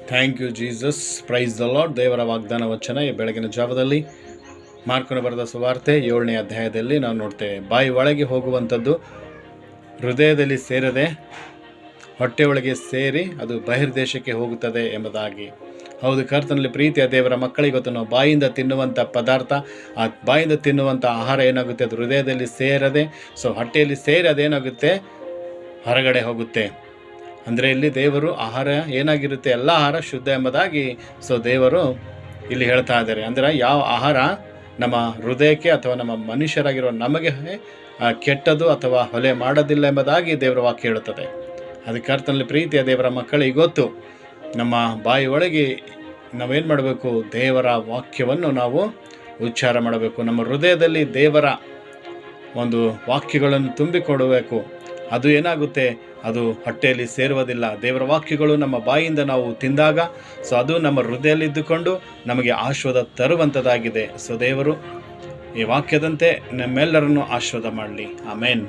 Thank you Jesus. Praise the lord. ದೇವರ ವಾಗ್ದಾನ ವಚನ ಈ ಬೆಳಗಿನ ಜಾವದಲ್ಲಿ ಮಾರ್ಕನು ಬರೆದ ಸುವಾರ್ತೆ 7ನೇ ಅಧ್ಯಾಯದಲ್ಲಿ ನಾವು ನೋಡ್ತೇವೆ. ಬಾಯಿ ಒಳಗೆ ಹೋಗುವಂಥದ್ದು ಹೃದಯದಲ್ಲಿ ಸೇರದೆ ಹೊಟ್ಟೆಯೊಳಗೆ ಸೇರಿ ಅದು ಬಹಿರ್ದೇಶಕ್ಕೆ ಹೋಗುತ್ತದೆ ಎಂಬುದಾಗಿ. ಹೌದು, ಕರ್ತನಲ್ಲಿ ಪ್ರೀತಿಯ ದೇವರ ಮಕ್ಕಳಿಗೆ ಇವತ್ತು ನಾವು ಬಾಯಿಂದ ತಿನ್ನುವಂಥ ಪದಾರ್ಥ, ಆ ಬಾಯಿಂದ ತಿನ್ನುವಂಥ ಆಹಾರ ಏನಾಗುತ್ತೆ, ಅದು ಹೃದಯದಲ್ಲಿ ಸೇರದೆ ಹೊಟ್ಟೆಯಲ್ಲಿ ಸೇರಿ ಅದೇನಾಗುತ್ತೆ, ಹೊರಗಡೆ ಹೋಗುತ್ತೆ. ಅಂದರೆ ಇಲ್ಲಿ ದೇವರು ಆಹಾರ ಏನಾಗಿರುತ್ತೆ, ಎಲ್ಲ ಆಹಾರ ಶುದ್ಧ ಎಂಬುದಾಗಿ ದೇವರು ಇಲ್ಲಿ ಹೇಳ್ತಾ ಇದ್ದಾರೆ. ಅಂದರೆ ಯಾವ ಆಹಾರ ನಮ್ಮ ಹೃದಯಕ್ಕೆ ಅಥವಾ ನಮ್ಮ ಮನುಷ್ಯರಾಗಿರೋ ನಮಗೆ ಕೆಟ್ಟದು ಅಥವಾ ಹೊಲೆ ಮಾಡೋದಿಲ್ಲ ಎಂಬುದಾಗಿ ದೇವರ ವಾಕ್ಯ ಹೇಳುತ್ತದೆ. ಅದಕ್ಕೆ ಕರ್ತನಲ್ಲಿ ಪ್ರೀತಿಯ ದೇವರ ಮಕ್ಕಳಿಗೆ ಗೊತ್ತು, ನಮ್ಮ ಬಾಯಿ ಒಳಗೆ ನಾವೇನು ಮಾಡಬೇಕು, ದೇವರ ವಾಕ್ಯವನ್ನು ನಾವು ಉಚ್ಚಾರ ಮಾಡಬೇಕು. ನಮ್ಮ ಹೃದಯದಲ್ಲಿ ದೇವರ ಒಂದು ವಾಕ್ಯಗಳನ್ನು ತುಂಬಿಕೊಡಬೇಕು. ಅದು ಏನಾಗುತ್ತೆ, ಅದು ಹೊಟ್ಟೆಯಲ್ಲಿ ಸೇರುವುದಿಲ್ಲ. ದೇವರ ವಾಕ್ಯಗಳು ನಮ್ಮ ಬಾಯಿಂದ ನಾವು ತಿಂದಾಗ ಅದು ನಮ್ಮ ಹೃದಯದಲ್ಲಿದ್ದುಕೊಂಡು ನಮಗೆ ಆಶೀರ್ವಾದ ತರುವಂಥದ್ದಾಗಿದೆ. ದೇವರು ಈ ವಾಕ್ಯದಂತೆ ನಮ್ಮೆಲ್ಲರನ್ನು ಆಶೀರ್ವಾದ ಮಾಡಲಿ. ಆಮೇನ್.